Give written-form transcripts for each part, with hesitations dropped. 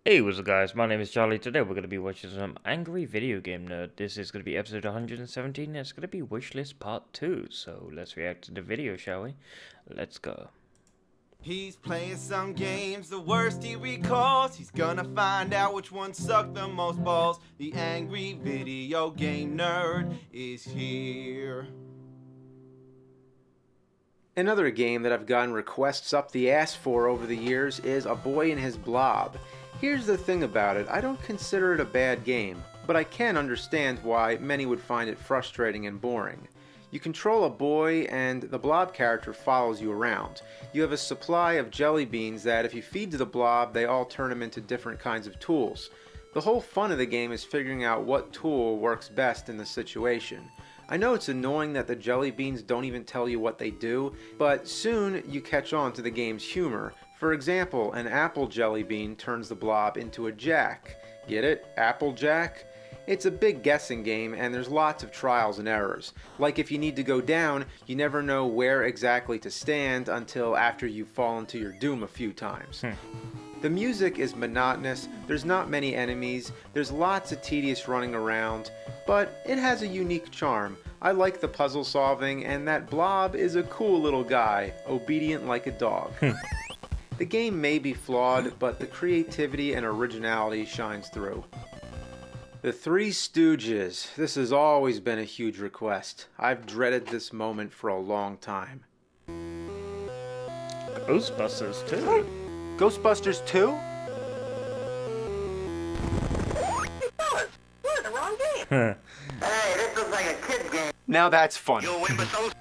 Hey, what's up guys, my name is Charlie. Today we're going to be watching some Angry Video Game Nerd. This is going to be episode 117 and it's going to be Wishlist Part 2. So let's react to the video, shall we? Let's go. He's playing some games, the worst he recalls. He's gonna find out which one sucked the most balls. The Angry Video Game Nerd is here. Another game that I've gotten requests up the ass for over the years is A Boy and His Blob. Here's the thing about it, I don't consider it a bad game, but I can understand why many would find it frustrating and boring. You control a boy and the blob character follows you around. You have a supply of jelly beans that if you feed to the blob, they all turn them into different kinds of tools. The whole fun of the game is figuring out what tool works best in the situation. I know it's annoying that the jelly beans don't even tell you what they do, but soon you catch on to the game's humor. For example, an apple jelly bean turns the blob into a jack. Get it? Applejack? It's a big guessing game and there's lots of trials and errors. Like if you need to go down, you never know where exactly to stand until after you've fallen to your doom a few times. The music is monotonous, there's not many enemies, there's lots of tedious running around, but it has a unique charm. I like the puzzle solving and that blob is a cool little guy, obedient like a dog. The game may be flawed, but the creativity and originality shines through. The Three Stooges. This has always been a huge request. I've dreaded this moment for a long time. Ghostbusters 2? Ghostbusters 2? We're in the wrong game. Hey, this looks like a kid's game. Now that's funny. You'll win with those.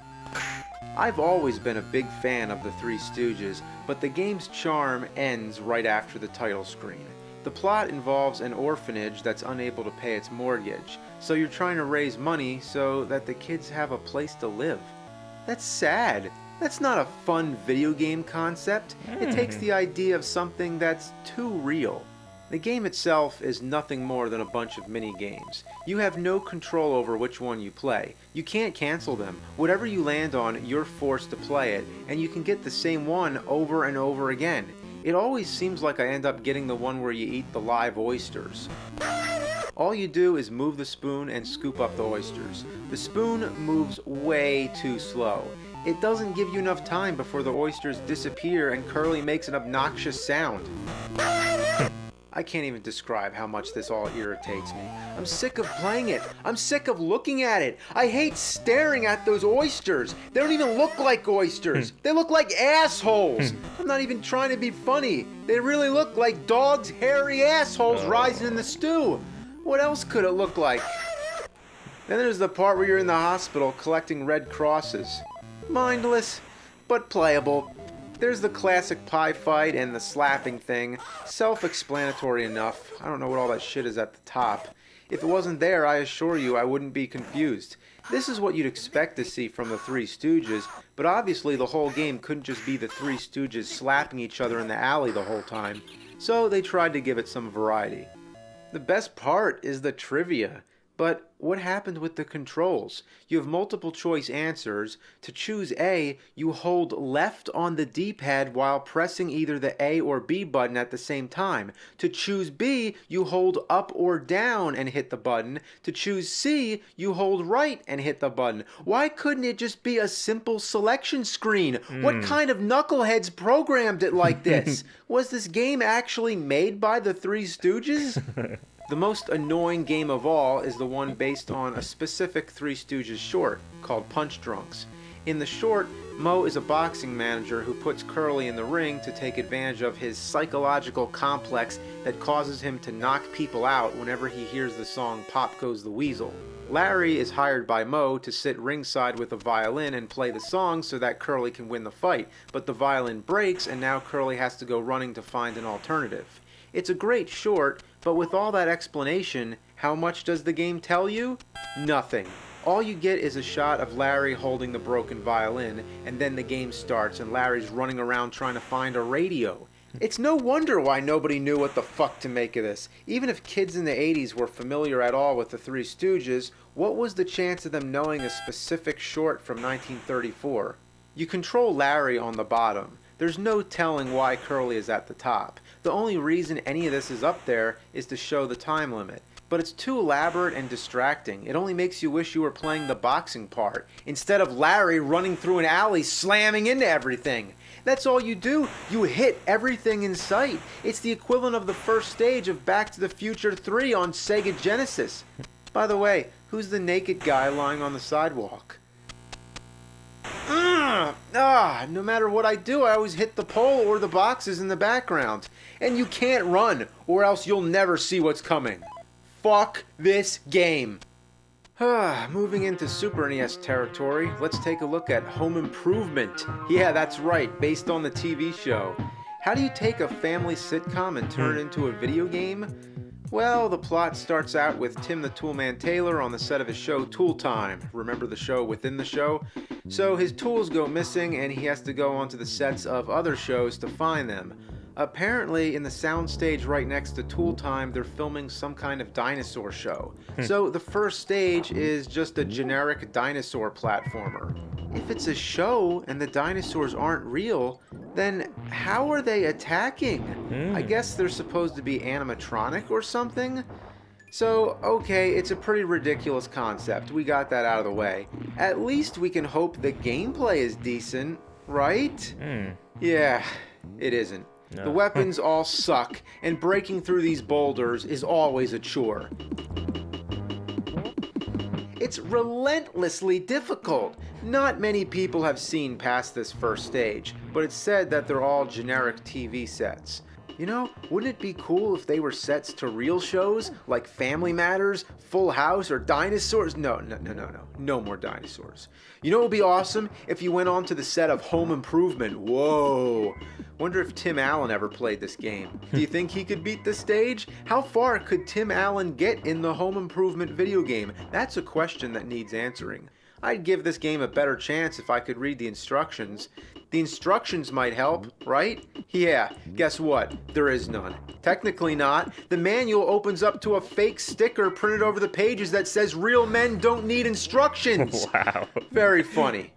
I've always been a big fan of the Three Stooges, but the game's charm ends right after the title screen. The plot involves an orphanage that's unable to pay its mortgage, so you're trying to raise money so that the kids have a place to live. That's sad. That's not a fun video game concept. It takes the idea of something that's too real. The game itself is nothing more than a bunch of mini games. You have no control over which one you play. You can't cancel them. Whatever you land on, you're forced to play it, and you can get the same one over and over again. It always seems like I end up getting the one where you eat the live oysters. All you do is move the spoon and scoop up the oysters. The spoon moves way too slow. It doesn't give you enough time before the oysters disappear and Curly makes an obnoxious sound. I can't even describe how much this all irritates me. I'm sick of playing it. I'm sick of looking at it. I hate staring at those oysters. They don't even look like oysters. They look like assholes. I'm not even trying to be funny. They really look like dogs' hairy assholes rising in the stew. What else could it look like? Then there's the part where you're in the hospital collecting red crosses. Mindless, but playable. There's the classic pie fight and the slapping thing. Self-explanatory enough. I don't know what all that shit is at the top. If it wasn't there, I assure you I wouldn't be confused. This is what you'd expect to see from the Three Stooges, but obviously the whole game couldn't just be the Three Stooges slapping each other in the alley the whole time. So they tried to give it some variety. The best part is the trivia. But what happened with the controls? You have multiple choice answers. To choose A, you hold left on the D-pad while pressing either the A or B button at the same time. To choose B, you hold up or down and hit the button. To choose C, you hold right and hit the button. Why couldn't it just be a simple selection screen? What kind of knuckleheads programmed it like this? Was this game actually made by the Three Stooges? The most annoying game of all is the one based on a specific Three Stooges short called Punch Drunks. In the short, Moe is a boxing manager who puts Curly in the ring to take advantage of his psychological complex that causes him to knock people out whenever he hears the song Pop Goes the Weasel. Larry is hired by Moe to sit ringside with a violin and play the song so that Curly can win the fight, but the violin breaks and now Curly has to go running to find an alternative. It's a great short, but with all that explanation, how much does the game tell you? Nothing. All you get is a shot of Larry holding the broken violin, and then the game starts and Larry's running around trying to find a radio. It's no wonder why nobody knew what the fuck to make of this. Even if kids in the 80s were familiar at all with the Three Stooges, what was the chance of them knowing a specific short from 1934? You control Larry on the bottom. There's no telling why Curly is at the top. The only reason any of this is up there is to show the time limit. But it's too elaborate and distracting. It only makes you wish you were playing the boxing part, instead of Larry running through an alley slamming into everything. That's all you do. You hit everything in sight. It's the equivalent of the first stage of Back to the Future 3 on Sega Genesis. By the way, who's the naked guy lying on the sidewalk? No matter what I do, I always hit the pole or the boxes in the background. And you can't run, or else you'll never see what's coming. Fuck this game. Moving into Super NES territory, let's take a look at Home Improvement. Yeah, that's right, based on the TV show. How do you take a family sitcom and turn it into a video game? Well, the plot starts out with Tim the Toolman Taylor on the set of his show Tool Time. Remember the show within the show? So his tools go missing and he has to go onto the sets of other shows to find them. Apparently, in the soundstage right next to Tool Time, they're filming some kind of dinosaur show. So the first stage is just a generic dinosaur platformer. If it's a show and the dinosaurs aren't real, then how are they attacking? I guess they're supposed to be animatronic or something? So, okay, it's a pretty ridiculous concept. We got that out of the way. At least we can hope the gameplay is decent, right? Yeah, it isn't. No. The weapons all suck, and breaking through these boulders is always a chore. It's relentlessly difficult. Not many people have seen past this first stage, but it's said that they're all generic TV sets. You know, wouldn't it be cool if they were sets to real shows like Family Matters, Full House, or Dinosaurs? No more dinosaurs. You know what would be awesome? If you went on to the set of Home Improvement. Whoa. Wonder if Tim Allen ever played this game. Do you think he could beat the stage? How far could Tim Allen get in the Home Improvement video game? That's a question that needs answering. I'd give this game a better chance if I could read the instructions. The instructions might help, right? Yeah, guess what? There is none. Technically not. The manual opens up to a fake sticker printed over the pages that says real men don't need instructions. Wow. Very funny.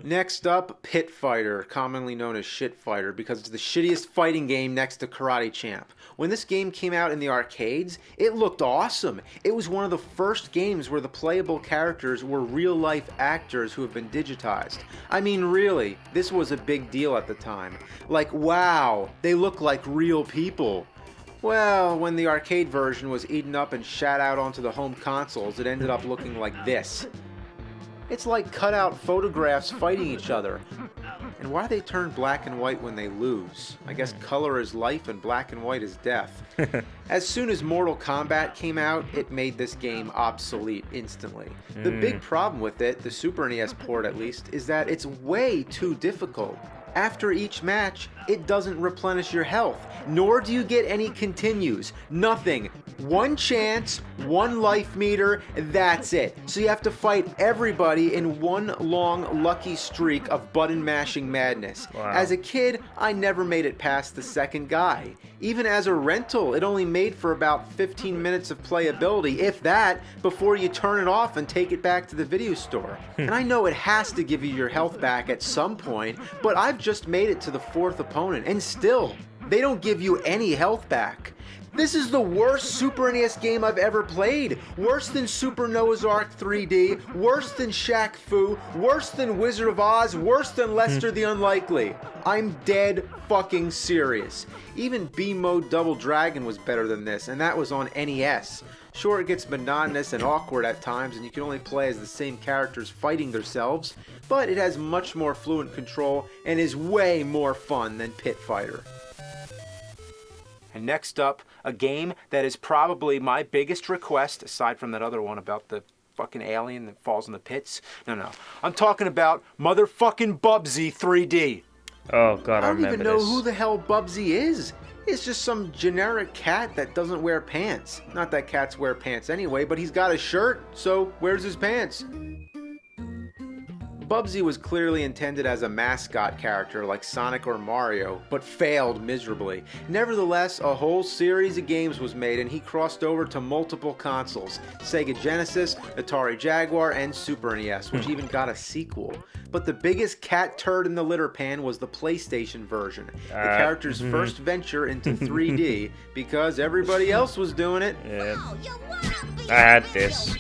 Next up, Pit Fighter, commonly known as Shit Fighter, because it's the shittiest fighting game next to Karate Champ. When this game came out in the arcades, it looked awesome. It was one of the first games where the playable characters were real-life actors who have been digitized. I mean, really, this was a big deal at the time. Like, wow, they look like real people. Well, when the arcade version was eaten up and shat out onto the home consoles, it ended up looking like this. It's like cutout photographs fighting each other. And why they turn black and white when they lose? I guess color is life and black and white is death. As soon as Mortal Kombat came out, it made this game obsolete instantly. The big problem with it, the Super NES port at least, is that it's way too difficult. After each match, it doesn't replenish your health, nor do you get any continues. Nothing. One chance, one life meter, that's it. So you have to fight everybody in one long, lucky streak of button mashing madness. Wow. As a kid, I never made it past the second guy. Even as a rental, it only made for about 15 minutes of playability, if that, before you turn it off and take it back to the video store. And I know it has to give you your health back at some point, but I've just made it to the fourth opponent, and still, they don't give you any health back. This is the worst Super NES game I've ever played. Worse than Super Noah's Ark 3D, worse than Shaq Fu, worse than Wizard of Oz, worse than Lester the Unlikely. I'm dead fucking serious. Even B-Mode Double Dragon was better than this, and that was on NES. Sure, it gets monotonous and awkward at times, and you can only play as the same characters fighting themselves, but it has much more fluent control and is way more fun than Pit Fighter. And next up, a game that is probably my biggest request, aside from that other one about the fucking alien that falls in the pits. No. I'm talking about motherfucking Bubsy 3D. Oh god, I don't remember even know this. who the hell Bubsy is. It's just some generic cat that doesn't wear pants. Not that cats wear pants anyway, but he's got a shirt, so where's his pants? Bubsy was clearly intended as a mascot character like Sonic or Mario, but failed miserably. Nevertheless, a whole series of games was made and he crossed over to multiple consoles: Sega Genesis, Atari Jaguar, and Super NES, which even got a sequel. But the biggest cat turd in the litter pan was the PlayStation version, the character's first venture into 3D, because everybody else was doing it. Yeah. I had this.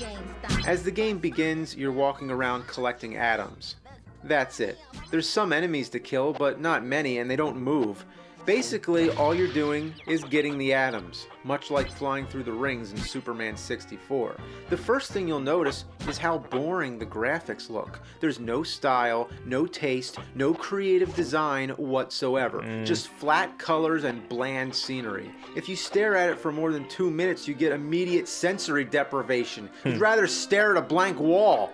As the game begins, you're walking around collecting atoms. That's it. There's some enemies to kill, but not many, and they don't move. Basically, all you're doing is getting the atoms, much like flying through the rings in Superman 64. The first thing you'll notice is how boring the graphics look. There's no style, no taste, no creative design whatsoever. Just flat colors and bland scenery. If you stare at it for more than 2 minutes, you get immediate sensory deprivation. You'd rather stare at a blank wall.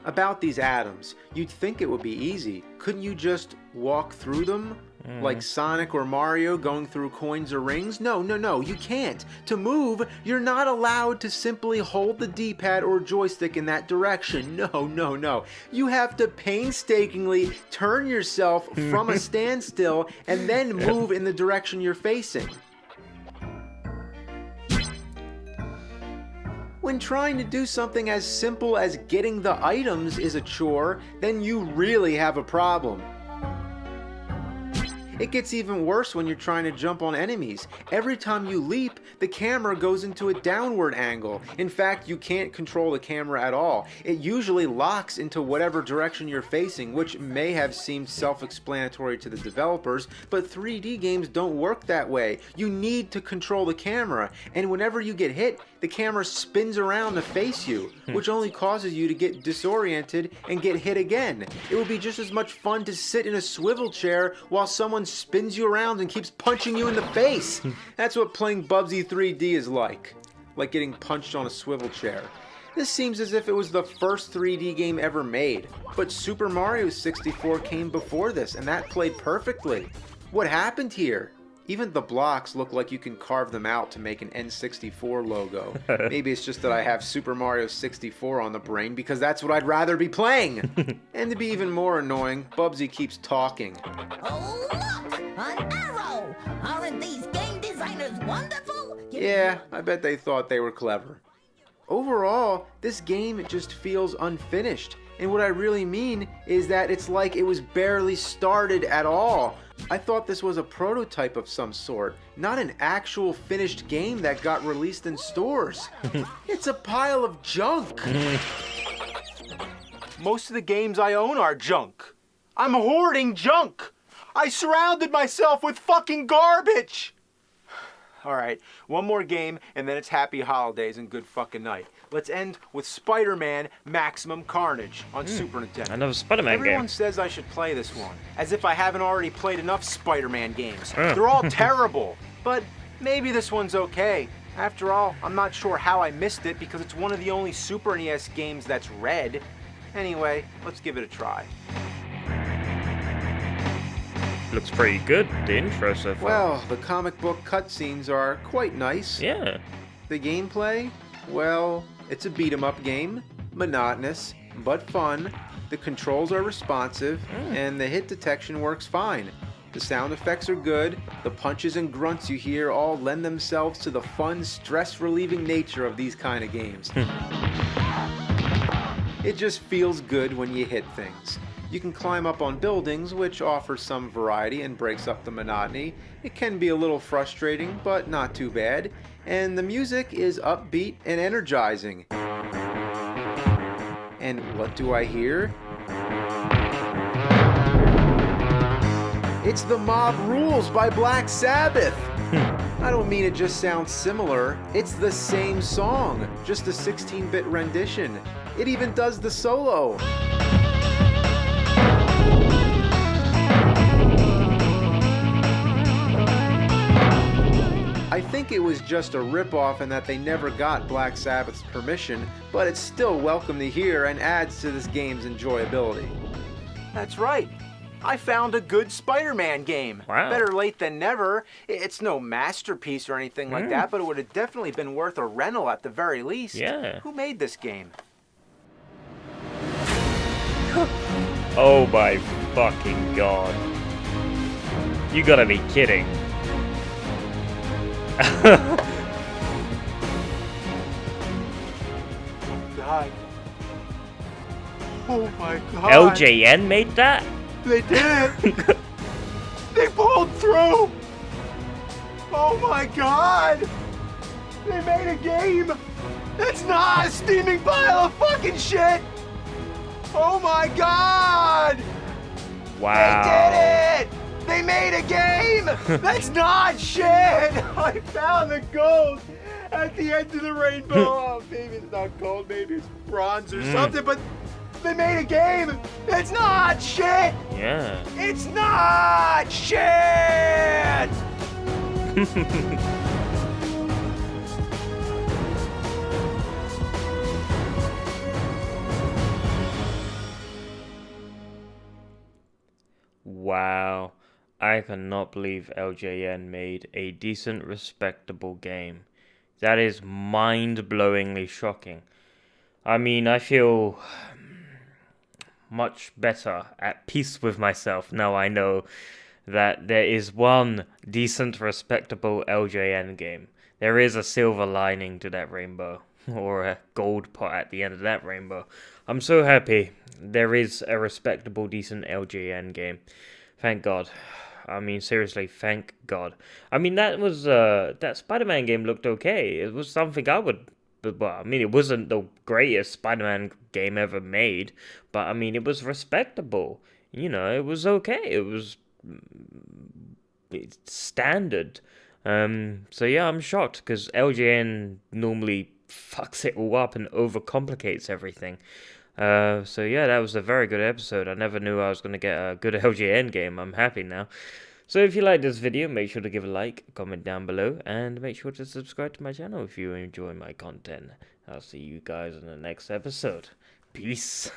About these atoms, you'd think it would be easy. Couldn't you just walk through them? Like Sonic or Mario going through coins or rings? No, you can't. To move, you're not allowed to simply hold the D-pad or joystick in that direction. No. You have to painstakingly turn yourself from a standstill and then move in the direction you're facing. When trying to do something as simple as getting the items is a chore, then you really have a problem. It gets even worse when you're trying to jump on enemies. Every time you leap, the camera goes into a downward angle. In fact, you can't control the camera at all. It usually locks into whatever direction you're facing, which may have seemed self-explanatory to the developers, but 3D games don't work that way. You need to control the camera, and whenever you get hit, the camera spins around to face you, which only causes you to get disoriented and get hit again. It would be just as much fun to sit in a swivel chair while someone spins you around and keeps punching you in the face. That's what playing Bubsy 3D is like getting punched on a swivel chair. This seems as if it was the first 3D game ever made, but Super Mario 64 came before this, and that played perfectly. What happened here? Even the blocks look like you can carve them out to make an N64 logo. Maybe it's just that I have Super Mario 64 on the brain because that's what I'd rather be playing. And to be even more annoying, Bubsy keeps talking. Oh, look! An arrow! Aren't these game designers wonderful? Yeah, I bet they thought they were clever. Overall, this game just feels unfinished. And what I really mean is that it's like it was barely started at all. I thought this was a prototype of some sort, not an actual finished game that got released in stores. It's a pile of junk. Most of the games I own are junk. I'm hoarding junk. I surrounded myself with fucking garbage. Alright, one more game and then it's happy holidays and good fucking night. Let's end with Spider-Man Maximum Carnage on Super Nintendo. Another Spider-Man game. Everyone says I should play this one, as if I haven't already played enough Spider-Man games. They're all terrible, but maybe this one's okay. After all, I'm not sure how I missed it because it's one of the only Super NES games that's red. Anyway, let's give it a try. Looks pretty good, the intro so far. Well, the comic book cutscenes are quite nice. Yeah. The gameplay? Well, it's a beat-em-up game. Monotonous, but fun. The controls are responsive, and the hit detection works fine. The sound effects are good. The punches and grunts you hear all lend themselves to the fun, stress-relieving nature of these kind of games. It just feels good when you hit things. You can climb up on buildings, which offers some variety and breaks up the monotony. It can be a little frustrating, but not too bad. And the music is upbeat and energizing. And what do I hear? It's The Mob Rules by Black Sabbath! I don't mean it just sounds similar. It's the same song, just a 16-bit rendition. It even does the solo. I think it was just a ripoff and that they never got Black Sabbath's permission, but it's still welcome to hear and adds to this game's enjoyability. That's right. I found a good Spider-Man game. Wow. Better late than never. It's no masterpiece or anything like that, but it would have definitely been worth a rental at the very least. Yeah. Who made this game? Oh my fucking god. You gotta be kidding. God. Oh my God. LJN made that? They did it. They pulled through. Oh my God. They made a game. That's not a steaming pile of fucking shit. Oh my God. Wow. They did it. They made a game. That's not shit. I found the gold at the end of the rainbow. Oh, maybe it's not gold. Maybe it's bronze or something, but they made a game. It's not shit. Yeah. It's not shit. Wow. I cannot believe LJN made a decent, respectable game. That is mind-blowingly shocking. I mean, I feel much better at peace with myself now I know that there is one decent, respectable LJN game. There is a silver lining to that rainbow, or a gold pot at the end of that rainbow. I'm so happy there is a respectable, decent LJN game. Thank God. I mean, seriously, thank God. I mean, that Spider-Man game looked okay. It was something I would. Well, I mean, it wasn't the greatest Spider-Man game ever made, but I mean, it was respectable. You know, it was okay. It was standard. So yeah, I'm shocked because LJN normally fucks it all up and overcomplicates everything. So yeah, that was a very good episode. I never knew I was going to get a good LJN game. I'm happy now. So if you like this video, make sure to give a like, comment down below, and make sure to subscribe to my channel if you enjoy my content. I'll see you guys in the next episode. Peace.